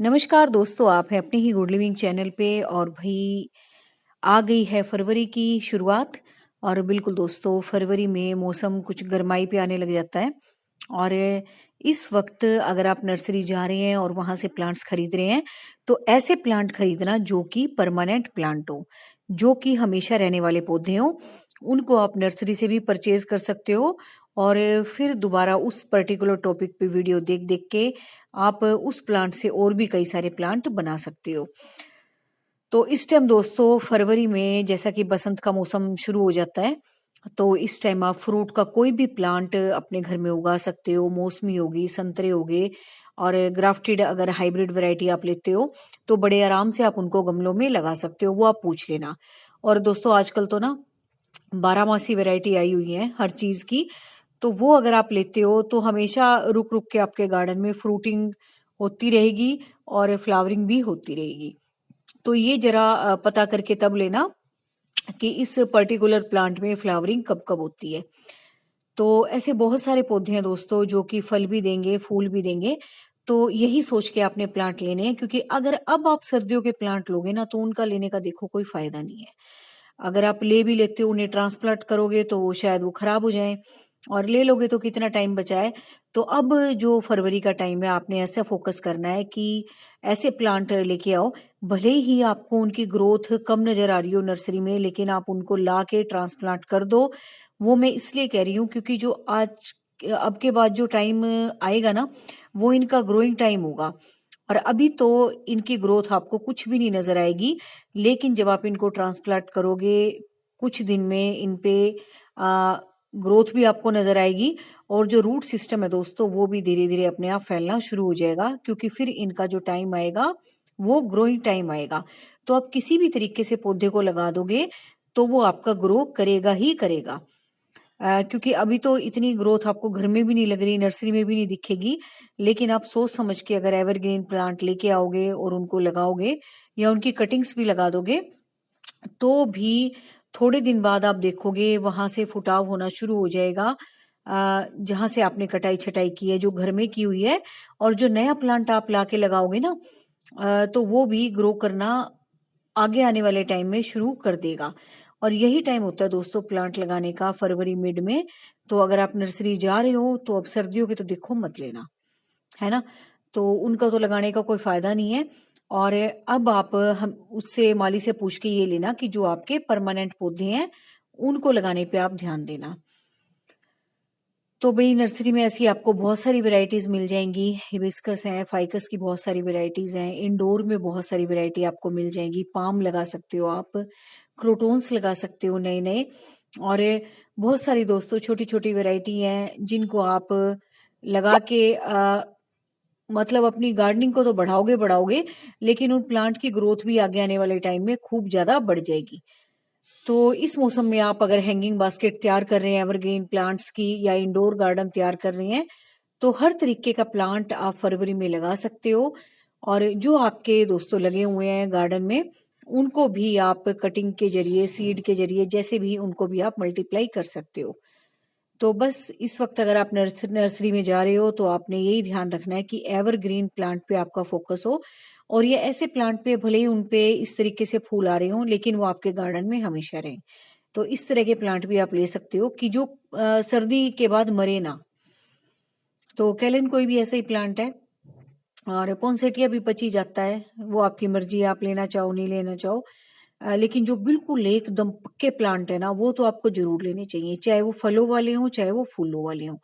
नमस्कार दोस्तों, आप हैं अपने ही गुड लिविंग चैनल पे और भाई आ गई है फरवरी की शुरुआत। और बिल्कुल दोस्तों, फरवरी में मौसम कुछ गर्माई पे आने लग जाता है। और इस वक्त अगर आप नर्सरी जा रहे हैं और वहां से प्लांट्स खरीद रहे हैं, तो ऐसे प्लांट खरीदना जो कि परमानेंट प्लांट हो, जो कि हमेशा रहने वाले पौधे हो। उनको आप नर्सरी से भी परचेज कर सकते हो और फिर दोबारा उस पर्टिकुलर टॉपिक पे वीडियो देख देख के आप उस प्लांट से और भी कई सारे प्लांट बना सकते हो। तो इस टाइम दोस्तों फरवरी में जैसा कि बसंत का मौसम शुरू हो जाता है, तो इस टाइम आप फ्रूट का कोई भी प्लांट अपने घर में उगा सकते हो। मौसमी होगी, संतरे होगे और ग्राफ्टेड अगर हाइब्रिड वैरायटी आप लेते हो तो बड़े आराम से आप उनको गमलों में लगा सकते हो, वो आप पूछ लेना। और दोस्तों आजकल तो ना 12 मासी वैरायटी आई हुई है हर चीज की, तो वो अगर आप लेते हो तो हमेशा रुक रुक के आपके गार्डन में फ्रूटिंग होती रहेगी और फ्लावरिंग भी होती रहेगी। तो ये जरा पता करके तब लेना कि इस पर्टिकुलर प्लांट में फ्लावरिंग कब कब होती है। तो ऐसे बहुत सारे पौधे हैं दोस्तों जो कि फल भी देंगे, फूल भी देंगे। तो यही सोच के आपने प्लांट लेने हैं, क्योंकि अगर अब आप सर्दियों के प्लांट लोगे ना तो उनका लेने का देखो कोई फायदा नहीं है। अगर आप ले भी लेते हो, उन्हें ट्रांसप्लांट करोगे तो वो शायद वो खराब हो जाए, और ले लोगे तो कितना टाइम बचा है। तो अब जो फरवरी का टाइम है, आपने ऐसा फोकस करना है कि ऐसे प्लांट लेके आओ। भले ही आपको उनकी ग्रोथ कम नजर आ रही हो नर्सरी में, लेकिन आप उनको ला के ट्रांसप्लांट कर दो। वो मैं इसलिए कह रही हूँ क्योंकि जो आज अब के बाद जो टाइम आएगा ना, वो इनका ग्रोइंग टाइम होगा। और अभी तो इनकी ग्रोथ आपको कुछ भी नहीं नजर आएगी, लेकिन जब आप इनको ट्रांसप्लांट करोगे कुछ दिन में इन पे ग्रोथ भी आपको नजर आएगी। और जो रूट सिस्टम है दोस्तों, वो भी धीरे धीरे अपने आप फैलना शुरू हो जाएगा, क्योंकि फिर इनका जो टाइम आएगा वो ग्रोइंग टाइम आएगा। तो आप किसी भी तरीके से पौधे को लगा दोगे तो वो आपका ग्रो करेगा ही करेगा। क्योंकि अभी तो इतनी ग्रोथ आपको घर में भी नहीं लग रही, नर्सरी में भी नहीं दिखेगी। लेकिन आप सोच समझ के अगर एवरग्रीन प्लांट लेके आओगे और उनको लगाओगे या उनकी कटिंग्स भी लगा दोगे, तो भी थोड़े दिन बाद आप देखोगे वहां से फुटाव होना शुरू हो जाएगा। जहां से आपने कटाई छटाई की है, जो घर में की हुई है। और जो नया प्लांट आप लाके लगाओगे ना, तो वो भी ग्रो करना आगे आने वाले टाइम में शुरू कर देगा। और यही टाइम होता है दोस्तों प्लांट लगाने का, फरवरी मिड में। तो अगर आप नर्सरी जा रहे हो तो अब सर्दियों के तो देखो मत लेना, है ना। तो उनका तो लगाने का कोई फायदा नहीं है। और अब आप हम उससे माली से पूछ के ये लेना कि जो आपके परमानेंट पौधे हैं उनको लगाने पे आप ध्यान देना। तो भाई नर्सरी में ऐसी आपको बहुत सारी वैरायटीज मिल जाएंगी। हिबिस्कस है, फाइकस की बहुत सारी वैरायटीज हैं। इंडोर में बहुत सारी वैरायटी आपको मिल जाएंगी। पाम लगा सकते हो आप, क्रोटोन्स लगा सकते हो नए नए। और बहुत सारी दोस्तों छोटी छोटी वैरायटी हैं जिनको आप लगा के मतलब अपनी गार्डनिंग को तो बढ़ाओगे बढ़ाओगे, लेकिन उन प्लांट की ग्रोथ भी आगे आने वाले टाइम में खूब ज्यादा बढ़ जाएगी। तो इस मौसम में आप अगर हैंगिंग बास्केट तैयार कर रहे हैं एवरग्रीन प्लांट्स की, या इंडोर गार्डन तैयार कर रहे हैं, तो हर तरीके का प्लांट आप फरवरी में लगा सकते हो। और जो आपके दोस्तों लगे हुए हैं गार्डन में, उनको भी आप कटिंग के जरिए, सीड के जरिए, जैसे भी उनको भी आप मल्टीप्लाई कर सकते हो। तो बस इस वक्त अगर आप नर्सरी में जा रहे हो तो आपने यही ध्यान रखना है कि एवरग्रीन प्लांट पे आपका फोकस हो। और ये ऐसे प्लांट पे भले ही उन पे इस तरीके से फूल आ रहे हो, लेकिन वो आपके गार्डन में हमेशा रहें। तो इस तरह के प्लांट भी आप ले सकते हो कि जो सर्दी के बाद मरे ना। तो कैलन कोई भी ऐसा ही प्लांट है। और पॉन्सेटिया भी पची जाता है, वो आपकी मर्जी है, आप लेना चाहो नहीं लेना चाहो। लेकिन जो बिल्कुल एकदम पक्के प्लांट है ना, वो तो आपको जरूर लेने चाहिए, चाहे वो फलों वाले हों चाहे वो फूलों वाले हों।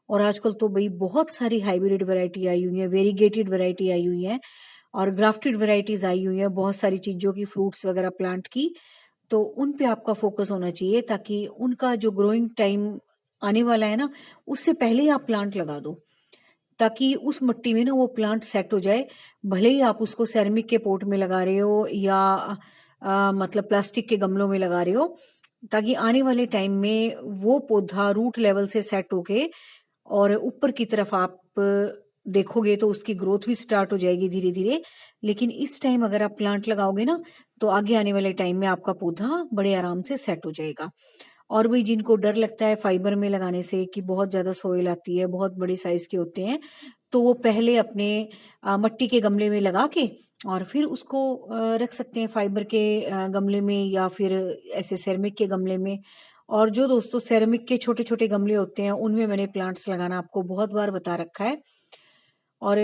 और आजकल तो भाई बहुत सारी हाइब्रिड वैरायटी आई हुई है, वेरीगेटेड वैरायटी आई हुई है, और ग्राफ्टेड वैरायटीज आई हुई है बहुत सारी चीजों की, फ्रूट्स वगैरह प्लांट की। तो उन पे आपका फोकस होना चाहिए, ताकि उनका जो ग्रोइंग टाइम आने वाला है ना, उससे पहले ही आप प्लांट लगा दो, ताकि उस मिट्टी में ना वो प्लांट सेट हो जाए। भले ही आप उसको सेरेमिक के पोट में लगा रहे हो या मतलब प्लास्टिक के गमलों में लगा रहे हो, ताकि आने वाले टाइम में वो पौधा रूट लेवल से सेट होके और ऊपर की तरफ आप देखोगे तो उसकी ग्रोथ भी स्टार्ट हो जाएगी धीरे धीरे। लेकिन इस टाइम अगर आप प्लांट लगाओगे ना, तो आगे आने वाले टाइम में आपका पौधा बड़े आराम से सेट हो जाएगा। और भी जिनको डर लगता है फाइबर में लगाने से कि बहुत ज्यादा सोइल आती है, बहुत बड़ी साइज के होते हैं, तो वो पहले अपने मिट्टी के गमले में लगा के और फिर उसको रख सकते हैं फाइबर के गमले में या फिर ऐसे सेरेमिक के गमले में। और जो दोस्तों सेरेमिक के छोटे-छोटे गमले होते हैं, उनमें मैंने प्लांट्स लगाना आपको बहुत बार बता रखा है और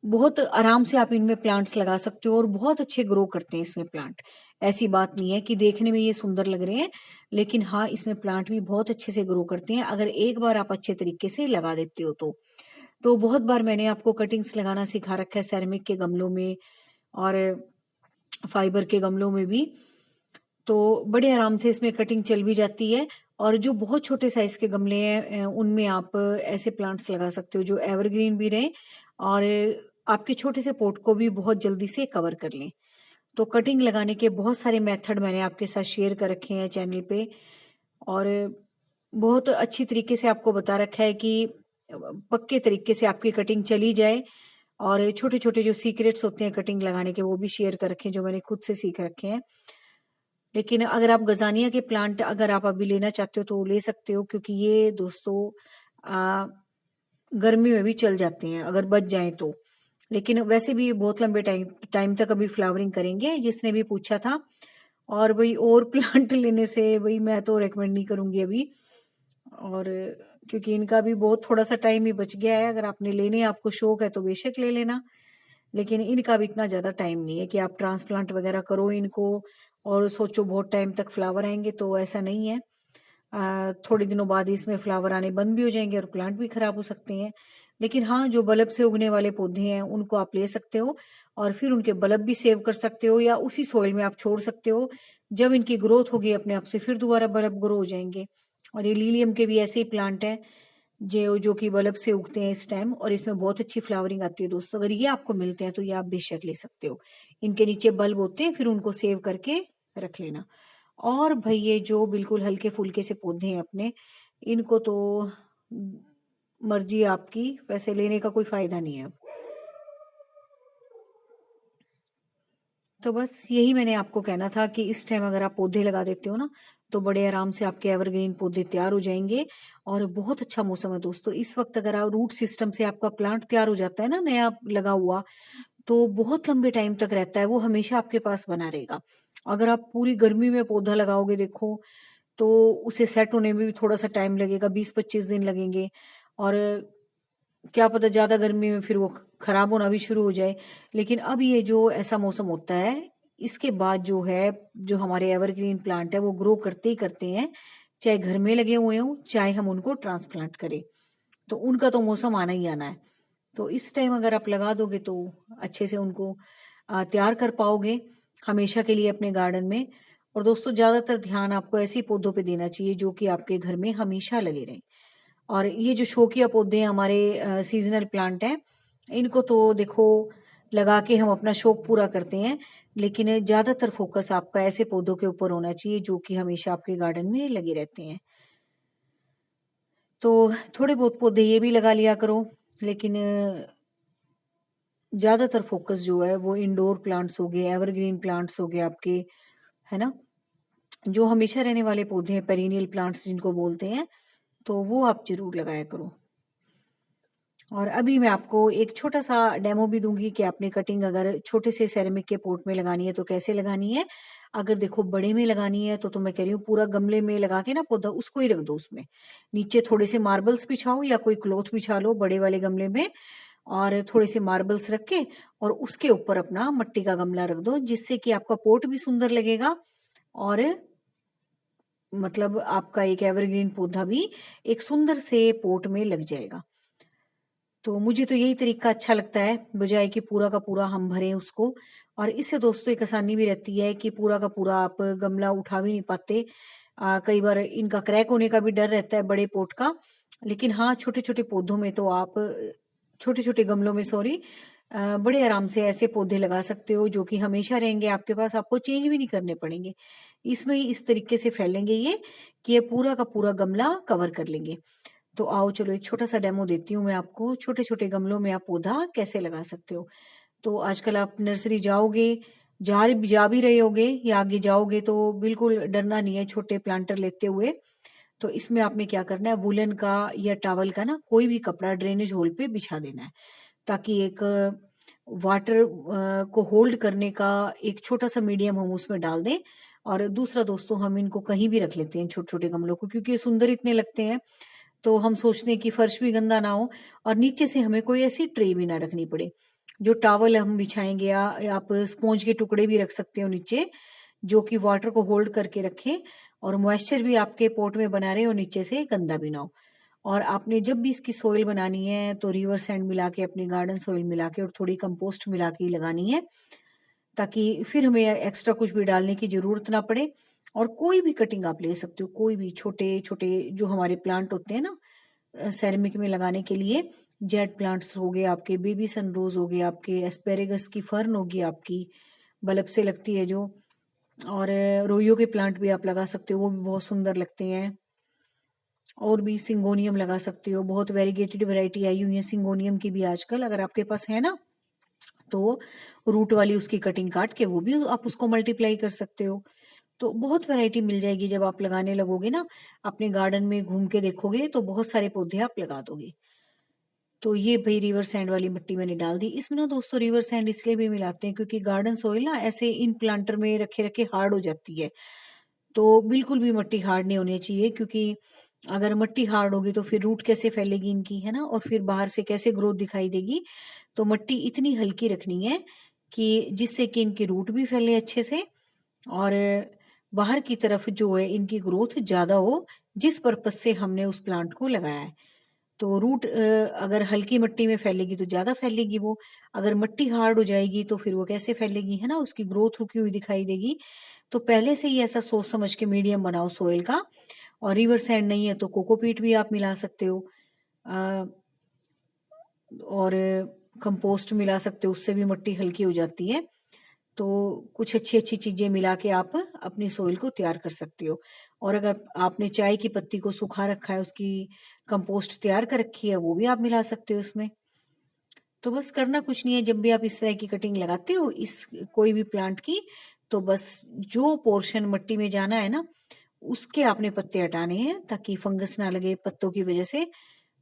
बहुत आराम से आप इनमें प्लांट्स लगा सकते हो और बहुत अच्छे ग्रो करते हैं इसमें प्लांट। ऐसी बात नहीं है कि देखने में ये सुंदर लग रहे हैं, लेकिन हाँ, इसमें प्लांट भी बहुत अच्छे से ग्रो करते हैं, अगर एक बार आप अच्छे तरीके से लगा देते हो तो। तो बहुत बार मैंने आपको कटिंग्स लगाना सिखा रखा है सेरेमिक के गमलों में और फाइबर के गमलों में भी। तो बड़े आराम से इसमें कटिंग चल भी जाती है और जो बहुत छोटे साइज के गमले हैं उनमें आप ऐसे प्लांट्स लगा सकते हो जो एवरग्रीन भी रहें और आपके छोटे से पॉट को भी बहुत जल्दी से कवर कर लें। तो कटिंग लगाने के बहुत सारे मेथड मैंने आपके साथ शेयर कर रखे हैं चैनल पे और बहुत अच्छी तरीके से आपको बता रखा है कि पक्के तरीके से आपकी कटिंग चली जाए और छोटे-छोटे जो सीक्रेट्स होते हैं कटिंग लगाने के वो भी शेयर कर रखे हैं जो मैंने खुद से सीख रखे हैं। लेकिन अगर आप गज़ानिया के प्लांट अगर आप अभी लेना चाहते हो तो ले सकते हो क्योंकि ये दोस्तों अ, गर्मी में भी चल जाते हैं अगर बच जाएँ तो। लेकिन वैसे भी ये बहुत लंबे टाइम टाइम तक अभी फ्लावरिंग करेंगे जिसने भी पूछा था। और भई और प्लांट लेने से भई मैं तो रिकमेंड नहीं करूँगी अभी और क्योंकि इनका भी बहुत थोड़ा-सा टाइम ही बच गया है। अगर आपने लेने आपको शौक है तो बेशक ले लेना। लेकिन इनका भी इतना ज़्यादा टाइम नहीं है कि आप ट्रांसप्लांट वगैरह करो इनको और सोचो बहुत टाइम तक फ्लावर आएँगे, तो ऐसा नहीं है। थोड़े दिनों बाद ही इसमें फ्लावर आने बंद भी हो जाएँगे और प्लांट भी खराब हो सकते हैं। लेकिन हाँ, जो बल्ब से उगने वाले पौधे हैं, उनको आप ले सकते हो और फिर उनके बल्ब भी सेव कर सकते हो या उसी सॉइल में आप छोड़ सकते हो। जब इनकी ग्रोथ होगी अपने आप से फिर दोबारा बल्ब ग्रो हो जाएँगे। और ये लिलियम के भी ऐसे ही प्लांट हैं, जो कि बल्ब से उगते हैं इस टाइम और इसमें बहुत अच्छी फ्लावरिंग आती है दोस्तों। अगर ये आपको मिलते हैं तो ये आप बेशक ले सकते हो। इनके नीचे बल्ब होते हैं, फिर उनको सेव करके रख लेना। और भई ये जो बिल्कुल हल्के-फुल्के से पौधे हैं अपने, इनको तो मर्ज़ी आपकी, वैसे लेने का कोई फ़ायदा नहीं है अब। तो बस यही मैंने आपको कहना था कि इस टाइम अगर आप पौधे लगा देते हो ना, तो बड़े आराम से आपके एवरग्रीन पौधे तैयार हो जाएँगे और बहुत अच्छा मौसम है दोस्तों। इस वक़्त अगर आप रूट सिस्टम से आपका प्लांट तैयार हो जाता है ना नया लगा हुआ, तो बहुत लंबे टाइम तक रहता है, वो हमेशा आपके पास बना रहेगा। अगर आप पूरी गर्मी में पौधा लगाओगे देखो, तो उसे सेट होने में भी थोड़ा-सा टाइम लगेगा, 20-25 दिन लगेंगे और क्या पता ज़्यादा गर्मी में फिर वो खराब होना भी शुरू हो जाए। लेकिन अब ये जो ऐसा मौसम होता है, इसके बाद जो है, जो हमारे एवरग्रीन प्लांट है, वो ग्रो करते ही करते हैं, चाहे घर में लगे हुए हों, चाहे हम उनको ट्रांसप्लांट करें। तो उनका तो मौसम आना ही आना है। तो इस टाइम अगर आप लगा दोगे तो अच्छे से उनको तैयार कर पाओगे हमेशा के लिए अपने गार्डन में। और दोस्तों ज़्यादातर ध्यान आपको ऐसे पौधों पे देना चाहिए जो कि आपके घर में हमेशा लगे रहें। और ये जो शौकिया पौधे हैं हमारे सीज़नल प्लांट हैं, इनको तो देखो लगा के हम अपना शौक पूरा करते हैं, लेकिन ज़्यादातर फ़ोकस आपका ऐसे पौधों के ऊपर होना चाहिए जो कि हमेशा आपके गार्डन में लगे रहते हैं। तो थोड़े बहुत पौधे ये भी लगा लिया करो, लेकिन ज़्यादातर फ़ोकस जो है वो इंडोर प्लांट्स हो गए, एवरग्रीन प्लांट्स हो गए आपके, है ना? जो हमेशा रहने वाले पौधे हैं, पेरिनियल प्लांट्स जिनको बोलते हैं, तो वो आप ज़रूर लगाया करो। और अभी मैं आपको एक छोटा-सा डेमो भी दूँगी कि आपने कटिंग अगर छोटे से सेरेमिक के पॉट में लगानी है तो कैसे लगानी है। अगर देखो बड़े में लगानी है तो मैं कह रही हूँ पूरा गमले में लगा के ना पौधा उसको ही रख दो उसमें। नीचे थोड़े से मार्बल्स बिछाओ या कोई क्लॉथ बिछा लो बड़े वाले गमले में और थोड़े से मार्बल्स रख के और उसके ऊपर अपना मिट्टी का गमला रख दो जिससे कि आपका पॉट भी सुंदर लगेगा और मतलब आपका एक एवरग्रीन पौधा भी एक सुंदर से पॉट में लग जाएगा। तो मुझे तो यही तरीका अच्छा लगता है, बजाए कि पूरा का पूरा हम भरें उसको। और इससे दोस्तों एक आसानी भी रहती है कि पूरा का पूरा आप गमला उठा भी नहीं पाते। कई बार इनका क्रैक होने का भी डर रहता है बड़े पॉट का। लेकिन हाँ, छोटे-छोटे पौधों में तो आप छोटे-छोटे गमलों में सॉरी बड़े आराम से ऐसे पौधे लगा सकते हो जो कि हमेशा रहेंगे आपके पास, आपको चेंज भी नहीं करने पड़ेंगे। इसमें ही इस तरीके से फैलेंगे ये कि ये पूरा का पूरा गमला कवर कर लेंगे। तो आओ चलो एक छोटा-सा डेमो देती हूँ मैं आपको, छोटे-छोटे गमलों में आप पौधा कैसे लगा सकते हो। तो आजकल आप नर्सरी जाओगे, जा भी रहे होगे या आगे जाओगे तो बिल्कुल डरना नहीं है छोटे प्लांटर लेते हुए। तो इसमें आपने क्या करना है, वुलन का या टॉवल का ना कोई भी कपड़ा ड्रेनेज होल पे बिछा देना है, ताकि एक वाटर को होल्ड करने का एक छोटा सा मीडियम हम उसमें डाल दें। और दूसरा दोस्तों, हम इनको कहीं भी रख लेते हैं छोटे छोटे गमलों को, क्योंकि ये सुंदर इतने लगते हैं। तो हम सोचते हैं कि फर्श भी गंदा ना हो और नीचे से हमें कोई ऐसी ट्रे भी ना रखनी पड़े। जो टॉवल हम बिछाएंगे या आप स्पॉन्ज के टुकड़े भी रख सकते हो नीचे, जो कि वाटर को होल्ड करके रखें और मॉइस्चर भी आपके पोट में बना रहे और नीचे से गंदा भी ना हो। और आपने जब भी इसकी सोइल बनानी है तो रिवर सैंड मिला के, अपनी गार्डन सोइल मिला के और थोड़ी कंपोस्ट मिला के ही लगानी है, ताकि फिर हमें एक्स्ट्रा कुछ भी डालने की जरूरत ना पड़े। और कोई भी कटिंग आप ले सकते हो, कोई भी छोटे छोटे जो हमारे प्लांट होते हैं ना सेरेमिक में लगाने के लिए, जेट प्लांट्स हो गए आपके, बेबी सनरोज हो गए आपके, एस्पेरेगस की फर्न होगी आपकी, बल्ब से लगती है जो, और रोइयो के प्लांट भी आप लगा सकते हो, वो भी बहुत सुंदर लगते हैं। और भी सिंगोनियम लगा सकते हो, बहुत वेरीगेटेड वैरायटी आई हुई है सिंगोनियम की भी आजकल, अगर आपके पास है ना तो रूट वाली उसकी कटिंग काट के वो भी आप उसको मल्टीप्लाई कर सकते हो। तो बहुत वैरायटी मिल जाएगी जब आप लगाने लगोगे ना, अपने गार्डन में घूम के देखोगे तो बहुत सारे पौधे आप लगा दोगे। तो ये भाई रिवर सैंड वाली मिट्टी मैंने डाल दी इसमें ना दोस्तों। रिवर सैंड इसलिए भी मिलाते हैं क्योंकि गार्डन सोइल ना ऐसे इन प्लांटर में रखे रखे हार्ड हो जाती है। तो बिल्कुल भी मिट्टी हार्ड नहीं होनी चाहिए, क्योंकि अगर मिट्टी हार्ड होगी तो फिर रूट कैसे फैलेगी इनकी, है ना, और फिर बाहर से कैसे ग्रोथ दिखाई देगी। तो मिट्टी इतनी हल्की रखनी है कि जिससे कि इनकी रूट भी फैले अच्छे से और बाहर की तरफ जो है इनकी ग्रोथ ज्यादा हो, जिस पर्पज से हमने उस प्लांट को लगाया है। तो रूट अगर हल्की मिट्टी में फैलेगी तो ज्यादा फैलेगी वो, अगर मिट्टी हार्ड हो जाएगी तो फिर वो कैसे फैलेगी, है ना, उसकी ग्रोथ रुकी हुई दिखाई देगी। तो पहले से ही ऐसा सोच समझ के मीडियम बनाओ सोइल का। और रिवर सैंड नहीं है तो कोकोपीट भी आप मिला सकते हो, अ, और कंपोस्ट मिला सकते हो, उससे भी मिट्टी हल्की हो जाती है। तो कुछ अच्छी अच्छी चीजें मिला के आप अपनी सोइल को तैयार कर सकते हो। और अगर आपने चाय की पत्ती को सुखा रखा है, उसकी कंपोस्ट तैयार कर रखी है, वो भी आप मिला सकते हो उसमें। तो बस करना कुछ नहीं है, जब भी आप इस तरह की कटिंग लगाते हो इस कोई भी प्लांट की, तो बस जो पोर्शन मिट्टी में जाना है ना उसके आपने पत्ते हटाने हैं, ताकि फंगस ना लगे पत्तों की वजह से।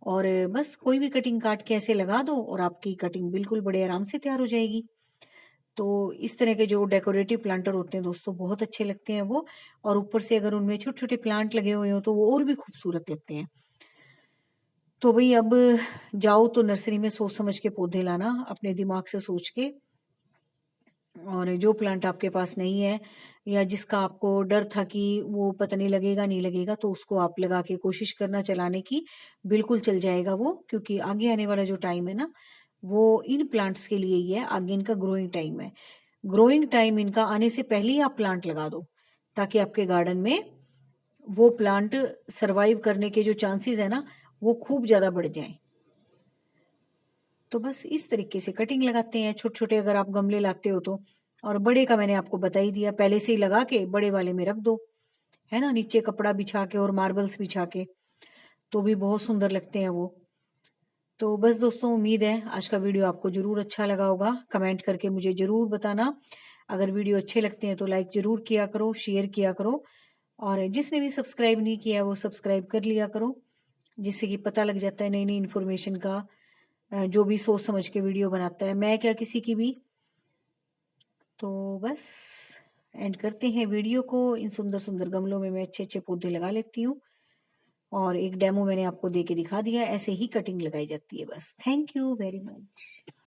और बस कोई भी कटिंग काट के ऐसे लगा दो और आपकी कटिंग बिल्कुल बड़े आराम से तैयार हो जाएगी। तो इस तरह के जो डेकोरेटिव प्लांटर होते हैं दोस्तों, बहुत अच्छे लगते हैं वो। और ऊपर से अगर उनमें छोटे छोटे प्लांट लगे हुए हो तो वो और भी खूबसूरत लगते हैं। तो भाई अब जाओ तो नर्सरी में सोच समझ के पौधे लाना, अपने दिमाग से सोच के। और जो प्लांट आपके पास नहीं है या जिसका आपको डर था कि वो पता नहीं लगेगा नहीं लगेगा, तो उसको आप लगा के कोशिश करना चलाने की, बिल्कुल चल जाएगा वो। क्योंकि आगे आने वाला जो टाइम है ना वो इन प्लांट्स के लिए ही है, आगे इनका ग्रोइंग टाइम है। ग्रोइंग टाइम इनका आने से पहले ही आप प्लांट लगा दो, ताकि आपके गार्डन में वो प्लांट सरवाइव करने के जो चांसेस है ना वो खूब ज्यादा बढ़ जाएं। तो बस इस तरीके से कटिंग लगाते हैं छोटे छोटे, अगर आप गमले लाते हो तो। और बड़े का मैंने आपको बता ही दिया, पहले से ही लगा के बड़े वाले में रख दो, है ना, नीचे कपड़ा बिछा के और मार्बल्स बिछा के, तो भी बहुत सुंदर लगते हैं वो। तो बस दोस्तों, उम्मीद है आज का वीडियो आपको जरूर अच्छा लगा होगा। कमेंट करके मुझे जरूर बताना। अगर वीडियो अच्छे लगते हैं तो लाइक जरूर किया करो, शेयर किया करो, और जिसने भी सब्सक्राइब नहीं किया वो सब्सक्राइब कर लिया करो, जिससे कि पता लग जाता है नई नई इन्फॉर्मेशन का। जो भी सोच समझ के वीडियो बनाता है, मैं क्या किसी की भी। तो बस एंड करते हैं वीडियो को। इन सुंदर सुंदर गमलों में मैं अच्छे अच्छे पौधे लगा लेती हूँ, और एक डेमो मैंने आपको दे के दिखा दिया, ऐसे ही कटिंग लगाई जाती है। बस थैंक यू वेरी मच।